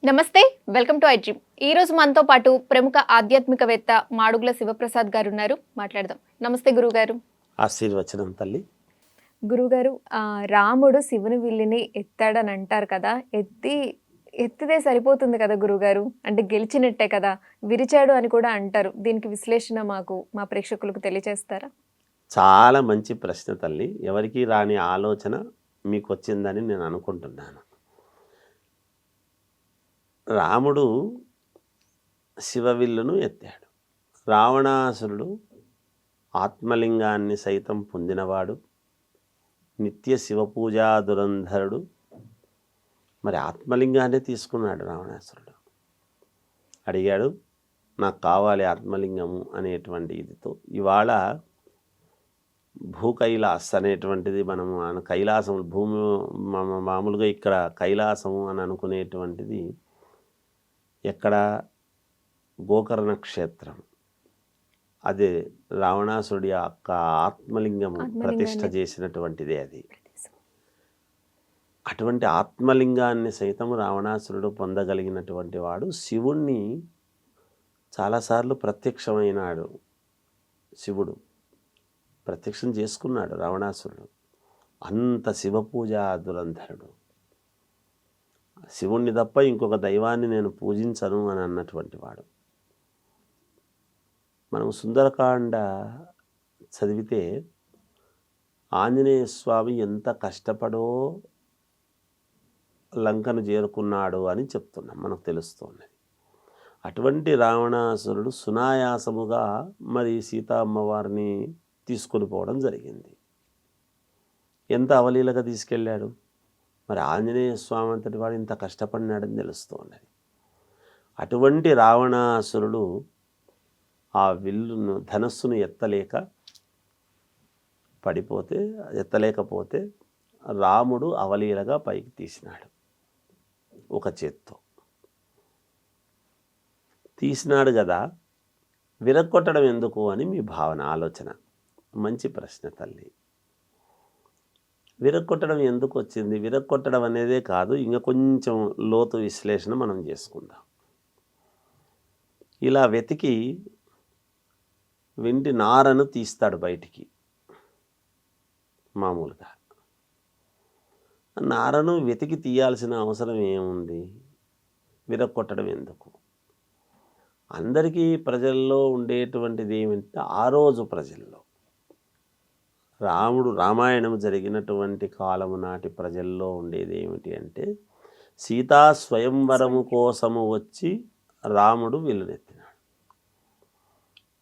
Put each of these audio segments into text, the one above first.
నమస్తే. Welcome to I dream. ఈ రోజు మనతో పాటు ప్రముఖ ఆధ్యాత్మికవేత్త మాడుగుల శివప్రసాద్ గారు ఉన్నారు. మాట్లాడదాం. నమస్తే గురుగారు. ఆశీర్వచనం తల్లి. గురుగారు, రాముడు శివుని విల్లుని ఎత్తాడని అంటారు కదా! ఎత్తితే సరిపోతుంది కదా గురుగారు. అంటే గెలిచినట్టే కదా! విరిచాడు అని కూడా అంటారు. దీనికి విశ్లేషణ మా ప్రేక్షకులకు తెలియజేస్తారా? చాలా మంచి ప్రశ్న తల్లి. ఎవరికీ రాని ఆలోచన మీకొచ్చిందని నేను అనుకుంటున్నాను. రాముడు శివవిల్లును ఎత్తాడు. రావణాసురుడు ఆత్మలింగాన్ని సైతం పొందినవాడు, నిత్య శివపూజా దురంధరుడు. మరి ఆత్మలింగాన్ని తీసుకున్నాడు రావణాసురుడు. అడిగాడు, నాకు కావాలి ఆత్మలింగము అనేటువంటి ఇదితో. ఇవాళ భూకైలాస్ అనేటువంటిది మనము కైలాసం భూమి మామూలుగా ఇక్కడ కైలాసము అని అనుకునేటువంటిది ఎక్కడ? గోకర్ణ క్షేత్రం. అదే రావణాసురుడి యొక్క ఆత్మలింగము ప్రతిష్ఠ చేసినటువంటిదే అది. అటువంటి ఆత్మలింగాన్ని సైతం రావణాసురుడు పొందగలిగినటువంటి వాడు. శివుణ్ణి చాలాసార్లు ప్రత్యక్షమైనాడు. శివుడు ప్రత్యక్షం చేసుకున్నాడు రావణాసురుడు. అంత శివపూజా దురంధరుడు. శివుణ్ణి తప్ప ఇంకొక దైవాన్ని నేను పూజించను అని అన్నటువంటి వాడు. మనం సుందరకాండ చదివితే ఆంజనేయ స్వామి ఎంత కష్టపడో లంకను చేరుకున్నాడు అని చెప్తున్నాం, మనకు తెలుస్తోంది. అటువంటి రావణాసురుడు సునాయాసముగా మరి సీతా అమ్మవారిని తీసుకొని పోవడం జరిగింది. ఎంత అవలీలగా తీసుకెళ్ళాడు. మరి ఆంజనేయ స్వామి అంతటి వాడు ఇంత కష్టపడినాడని తెలుస్తోంది. అటువంటి రావణాసురుడు ఆ విల్లును ధనస్సును ఎత్తలేకపోతే రాముడు అవలీలగా పైకి తీసినాడు. ఒక చేత్తో తీసినాడు కదా, విరక్కొట్టడం ఎందుకు అని మీ భావన, ఆలోచన. మంచి ప్రశ్న తల్లి. విరక్కొట్టడం ఎందుకు వచ్చింది? విరక్కొట్టడం అనేదే కాదు, ఇంకా కొంచెం లోతు విశ్లేషణ మనం చేసుకుందాం. ఇలా వెతికి వెంటి నారను తీస్తాడు బయటికి. మామూలుగా నారను వెతికి తీయాల్సిన అవసరం ఏముంది? విరక్కొట్టడం ఎందుకు? అందరికీ ప్రజల్లో ఉండేటువంటిది ఏమిటంటే, ఆ రోజు ప్రజల్లో రామాయణం జరిగినటువంటి కాలము నాటి ప్రజల్లో ఉండేది ఏమిటి అంటే, సీతా స్వయంవరము కోసము వచ్చి రాముడు విల్లునెత్తినాడు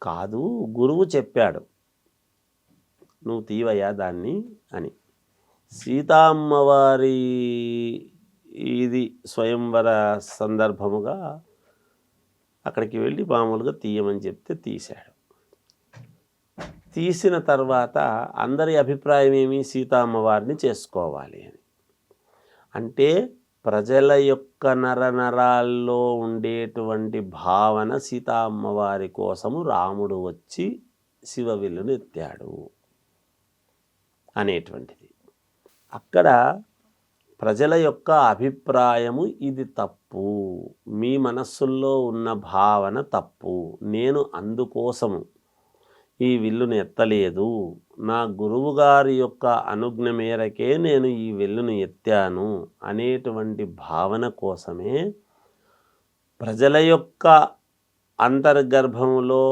కాదు. గురువు చెప్పాడు, నువ్వు తీవయ్యా దాన్ని అని. సీతా అమ్మవారి ఇది స్వయంవర సందర్భముగా అక్కడికి వెళ్ళి మామూలుగా తీయమని చెప్తే తీశాడు. తీసిన తర్వాత అందరి అభిప్రాయం ఏమి? సీతా అమ్మవారిని చేసుకోవాలి అని. అంటే ప్రజల యొక్క నరనరాల్లో ఉండేటువంటి భావన సీతా అమ్మవారి కోసము రాముడు వచ్చి శివవిల్లును ఎత్తాడు అనేటువంటిది. అక్కడ ప్రజల యొక్క అభిప్రాయము ఇది తప్పు, మీ మనస్సుల్లో ఉన్న భావన తప్పు, నేను అందుకోసము ఈ విల్లును ఎత్తలేదు, నా గురువుగారి యొక్క అనుజ్ఞ మేరకే నేను ఈ విల్లును ఎత్తాను అనేటువంటి భావన కోసమే ప్రజల యొక్క అంతర్గర్భములో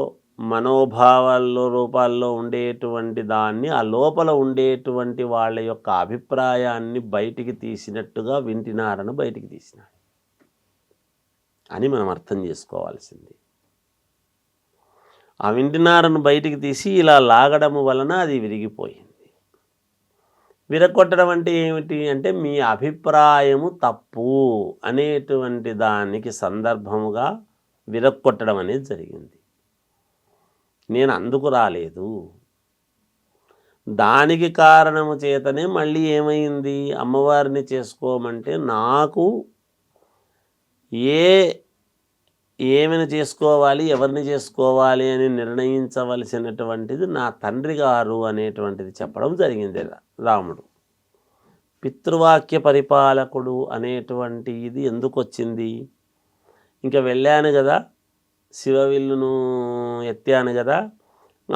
మనోభావాల్లో రూపాల్లో ఉండేటువంటి దాన్ని, ఆ లోపల ఉండేటువంటి వాళ్ళ యొక్క అభిప్రాయాన్ని బయటికి తీసినట్టుగా వింటినారను బయటికి తీసినాడు అని మనం అర్థం చేసుకోవాల్సింది. ఆ వింటినారను బయటికి తీసి ఇలా లాగడము వలన అది విరిగిపోయింది. విరగొట్టడం అంటే ఏమిటి అంటే, మీ అభిప్రాయము తప్పు అనేటువంటి దానికి సందర్భముగా విరగొట్టడం అనేది జరిగింది. నేను అందుకు రాలేదు, దానికి కారణము చేతనే మళ్ళీ ఏమైంది? అమ్మవారిని చేసుకోమంటే నాకు ఏమైనా చేసుకోవాలి, ఎవరిని చేసుకోవాలి అని నిర్ణయించవలసినటువంటిది నా తండ్రి గారు అనేటువంటిది చెప్పడం జరిగింది రాముడు. పితృవాక్య పరిపాలకుడు అనేటువంటి ఇది ఎందుకు వచ్చింది? ఇంకా వెళ్ళాను కదా, శివవిల్లును ఎత్తాను కదా,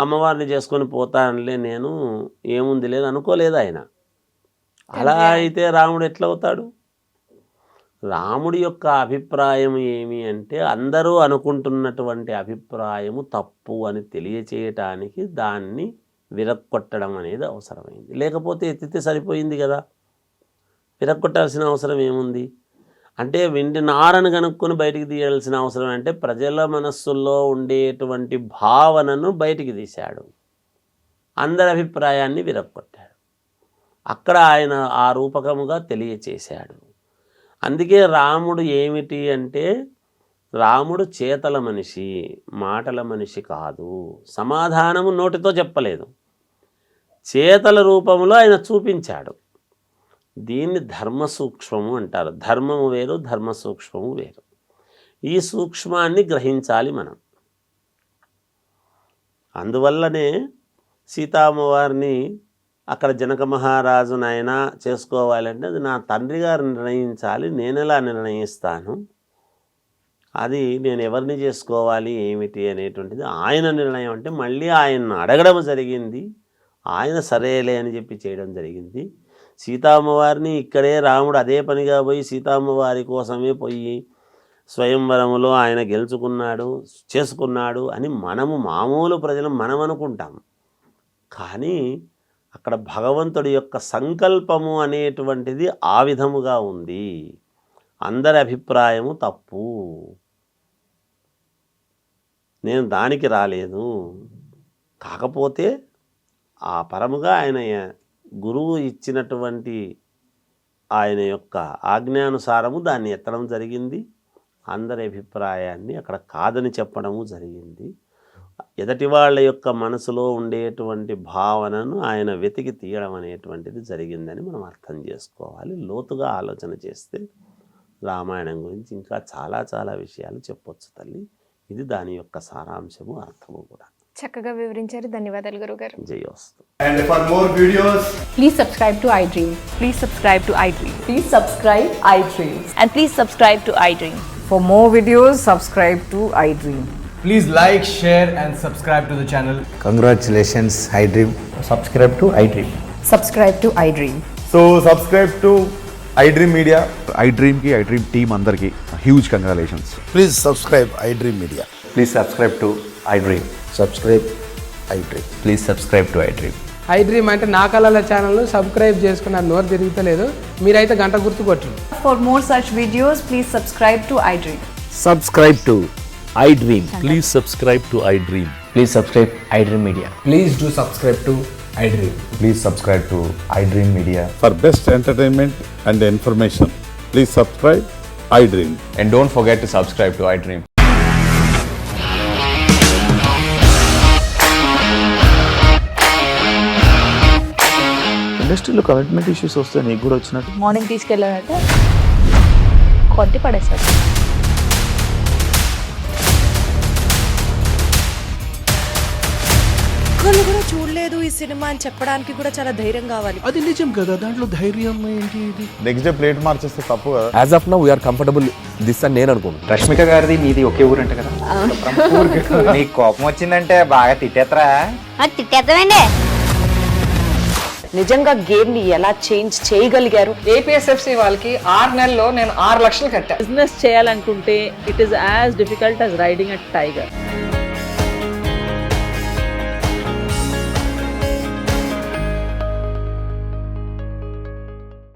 అమ్మవారిని చేసుకొని పోతానులే నేను, ఏముంది లేదు అనుకోలేదు ఆయన. అలా అయితే రాముడు ఎట్లా అవుతాడు? రాముడి యొక్క అభిప్రాయం ఏమి అంటే అందరూ అనుకుంటున్నటువంటి అభిప్రాయము తప్పు అని తెలియచేయటానికి దాన్ని విరక్కొట్టడం అనేది అవసరమైంది. లేకపోతే ఎత్తితే సరిపోయింది కదా, విరక్కొట్టాల్సిన అవసరం ఏముంది? అంటే వెండి నారను కనుక్కొని బయటికి తీయాల్సిన అవసరం అంటే ప్రజల మనస్సుల్లో ఉండేటువంటి భావనను బయటికి తీశాడు, అందరి అభిప్రాయాన్ని విరక్కొట్టాడు. అక్కడ ఆయన ఆ రూపకముగా తెలియచేశాడు. అందుకే రాముడు ఏమిటి అంటే రాముడు చేతల మనిషి, మాటల మనిషి కాదు. సమాధానము నోటితో చెప్పలేదు, చేతల రూపంలో ఆయన చూపించాడు. దీన్ని ధర్మ సూక్ష్మము అంటారు. ధర్మము వేరు, ధర్మ సూక్ష్మము వేరు. ఈ సూక్ష్మాన్ని గ్రహించాలి మనం. అందువల్లనే సీతామ్మవారిని అక్కడ జనక మహారాజు నాయన చేసుకోవాలంటే అది నా తండ్రి గారు నిర్ణయించాలి, నేను ఎలా నిర్ణయిస్తాను, అది నేను ఎవరిని చేసుకోవాలి ఏమిటి అనేటువంటిది ఆయన నిర్ణయం. అంటే మళ్ళీ ఆయన్ను అడగడం జరిగింది, ఆయన సరేలే అని చెప్పి చేయడం జరిగింది. సీతామ్మవారిని ఇక్కడే రాముడు అదే పనిగా పోయి సీతామ్మవారి కోసమే పోయి స్వయంవరములో ఆయన గెలుచుకున్నాడు, చేసుకున్నాడు అని మనము మామూలు ప్రజలు మనం అనుకుంటాం. కానీ అక్కడ భగవంతుడి యొక్క సంకల్పము అనేటువంటిది ఆ విధముగా ఉంది. అందరి అభిప్రాయము తప్పు, నేను దానికి రాలేదు. కాకపోతే ఆ పరముగా ఆయన గురువు ఇచ్చినటువంటి ఆయన యొక్క ఆజ్ఞానుసారము దాన్ని ఎత్తడం జరిగింది. అందరి అభిప్రాయాన్ని అక్కడ కాదని చెప్పడము జరిగింది. ఎదటి వాళ్ళ యొక్క మనసులో ఉండేటువంటి భావనను ఆయన వెతికి తీయడం అనేటువంటిది జరిగిందని మనం అర్థం చేసుకోవాలి. లోతుగా ఆలోచన చేస్తే రామాయణం గురించి ఇంకా చాలా చాలా విషయాలు చెప్పొచ్చు తల్లి. ఇది దాని యొక్క సారాంశము, అర్థము కూడా. చక్కగా వివరించారు. ధన్యవాదాలు గురుగారు. జయోస్తు. And for more videos, Please subscribe to iDream. Please subscribe to iDream. Please subscribe iDream. And please subscribe to iDream. For more videos, subscribe to iDream. please like, share and subscribe to the channel. Congratulations, iDream. Subscribe to iDream. Subscribe to iDream. So subscribe to iDream Media. iDream ki iDream team andarki huge congratulations. Please subscribe iDream Media. Please subscribe to iDream. Subscribe iDream. Please subscribe to iDream. iDream అంటే నా కళల channel subscribe చేసుకున్న నోరు తిరుగుతలేదు, మీరైతే గంట గుర్తు కొట్టండి. For more such videos, please subscribe to iDream. Subscribe to iDream. Please subscribe to iDream. Please subscribe iDream Media. Please do subscribe to iDream. Please subscribe to iDream Media. For best entertainment and information, please subscribe iDream. And don't forget to subscribe to iDream. ఇండస్ట్రీలో commitment issues వస్తే నీకు కూడా వచ్చినట్టు morning తీసుకెళ్ళాలంటే కొట్టి పడేస్తాడు. ఒక్కళ్ళు కూడా చూడలేదు ఈ సినిమా అని చెప్పడానికి కూడా చాలా ధైర్యం కావాలి. అది నిజం కదా, దాంట్లో ధైర్యం ఏంటి? ఇది నెక్స్ట్ డే ప్లేట్ మార్చేస్తే తప్పు కదా. As of now, we are comfortable this అని నేను అనుకుంటున్నాను. రష్మిక గారిది మీది ఒకే ఊరంట కదా. నీకు కోపం వచ్చిందంటే బాగా తిట్టేత్తరా? తిట్టేద్దామండి. నిజంగా గేమ్ ని ఎలా చేంజ్ చేయగలిగారు? ఏపీఎస్ఎఫ్సి వాళ్ళకి 6 నెలల్లో నేను 6 లక్షలు కట్టా. బిజినెస్ చేయాలనుకుంటే it is as difficult as riding a tiger.